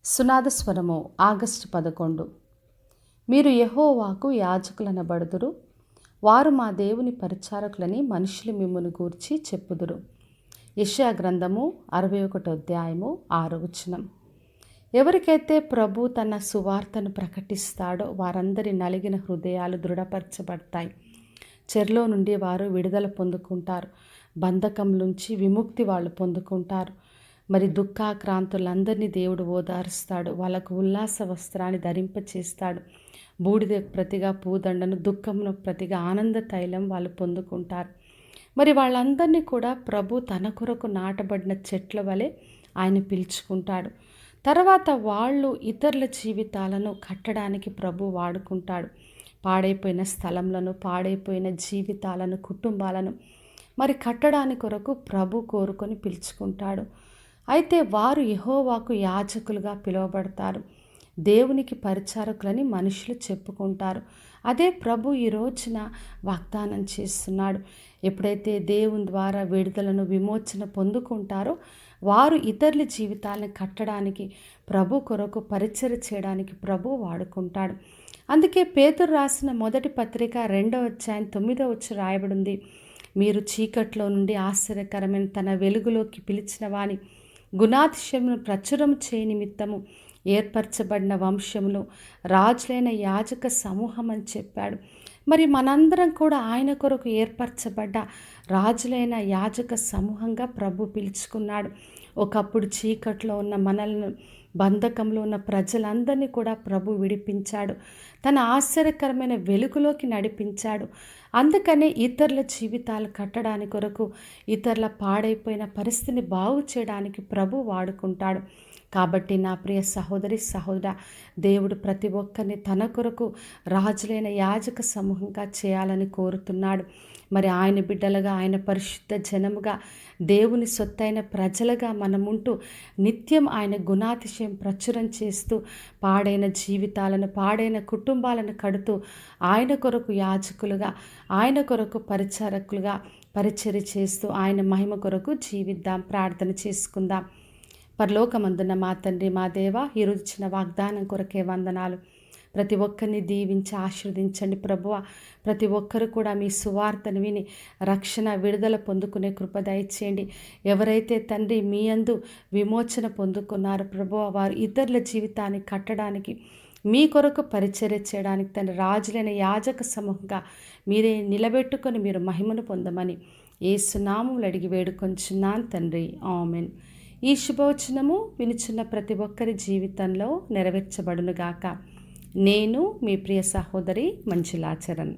సునాదస్వరము August 11. మీరు యెహోవాకు యాజకులనబడుదురు, వారు మా దేవుని పరిచారకులని మనుషులు మిమ్మును గూర్చి చెప్పుదురు. యెషయా గ్రంథము 61వ అధ్యాయము 6వ వచనం. ఎవరికైతే ప్రభు తన సువార్తను ప్రకటిస్తాడో వారందరి నలిగిన హృదయాలు దృఢపరచబడతాయి. చెరలో నుండి వారు విడుదల పొందుకుంటారు. బంధకం నుంచి విముక్తి వాళ్ళు పొందుకుంటారు. మరి దుఃఖాక్రాంతులందరినీ దేవుడు ఓదారుస్తాడు. వాళ్ళకు ఉల్లాస వస్త్రాన్ని ధరింపచేస్తాడు. బూడిద ప్రతిగా పూదండను, దుఃఖమును ప్రతిగా ఆనంద తైలం వాళ్ళు పొందుకుంటారు. మరి వాళ్ళందరినీ కూడా ప్రభు తన కొరకు నాటబడిన చెట్ల వలె ఆయన పిలుచుకుంటాడు. తర్వాత వాళ్ళు ఇతరుల జీవితాలను కట్టడానికి ప్రభు వాడుకుంటాడు. పాడైపోయిన స్థలములను, పాడైపోయిన జీవితాలను, కుటుంబాలను మరి కట్టడానికి కొరకు ప్రభు కోరుకొని పిలుచుకుంటాడు. అయితే వారు యెహోవాకు యాజకులుగా పిలువబడతారు. దేవునికి పరిచారకులని మనుషులు చెప్పుకుంటారు. అదే ప్రభు ఈ రోజున వాగ్దానం చేస్తున్నాడు. ఎప్పుడైతే దేవుని ద్వారా విడుదలను, విమోచన పొందుకుంటారో వారు ఇతరుల జీవితాలను కట్టడానికి, ప్రభు కొరకు పరిచర్య చేయడానికి ప్రభు వాడుకుంటాడు. అందుకే పేతురు రాసిన మొదటి పత్రిక 2వ అధ్యాయం 9వ వచనం రాయబడింది. మీరు చీకట్లో నుండి ఆశ్చర్యకరమైన తన వెలుగులోకి పిలిచిన వాని గుణాతిశయమును ప్రచురం చేయ నిమిత్తము ఏర్పరచబడిన వంశములు, రాజులైన యాజక సమూహం అని చెప్పాడు. మరి మనందరం కూడా ఆయన కొరకు ఏర్పరచబడ్డ రాజులైన యాజక సమూహంగా ప్రభు పిలుచుకున్నాడు. ఒకప్పుడు చీకట్లో ఉన్న మనల్ని, బంధకంలో ఉన్న ప్రజలందరినీ కూడా ప్రభు విడిపించాడు. తన ఆశ్చర్యకరమైన వెలుగులోకి నడిపించాడు. అందుకనే ఇతరుల జీవితాలు కట్టడానికి కొరకు, ఇతరుల పాడైపోయిన పరిస్థితిని బాగు చేయడానికి ప్రభు వాడుకుంటాడు. కాబట్టి నా ప్రియ సహోదరి సహోదరా, దేవుడు ప్రతి ఒక్కరిని తన కొరకు రాజులైన యాజక సమూహంగా చేయాలని కోరుతున్నాడు. మరి ఆయన బిడ్డలుగా, ఆయన పరిశుద్ధ జనముగా, దేవుని సొత్తైన ప్రజలుగా మనముంటూ నిత్యం ఆయన గుణాతిశయం ప్రచురం చేస్తూ పాడైన జీవితాలను, పాడైన కుటుంబాలను కడుతూ ఆయన కొరకు యాజకులుగా, ఆయన కొరకు పరిచారకులుగా పరిచర్య చేస్తూ ఆయన మహిమ కొరకు జీవిద్దాం. ప్రార్థన చేసుకుందాం. పరలోకమందున్న మా తండ్రి, మా దేవ, ఈరోజు ఇచ్చిన వాగ్దానం కొరకే వందనాలు. ప్రతి ఒక్కరిని దీవించి ఆశీర్వదించండి ప్రభువా. ప్రతి ఒక్కరు కూడా మీ సువార్తను విని రక్షణ, విడుదల పొందుకునే కృప దయచేయండి. ఎవరైతే తండ్రి మీ యందు విమోచన పొందుకున్నారో ప్రభువా, వారు ఇతరుల జీవితాన్ని కట్టడానికి, మీ కొరకు పరిచర్య చేయడానికి తండ్రి రాజులైన యాజక సమూహంగా మీరే నిలబెట్టుకొని మీరు మహిమను పొందమని యేసు నామములో అడిగి వేడుకొంచున్నాను తండ్రి. ఆమేన్. ఈ శుభవచనము వినుచున్న ప్రతి ఒక్కరి జీవితంలో నెరవేర్చబడునుగాక. నేను మీ ప్రియ సహోదరి మంజులా చరణ్.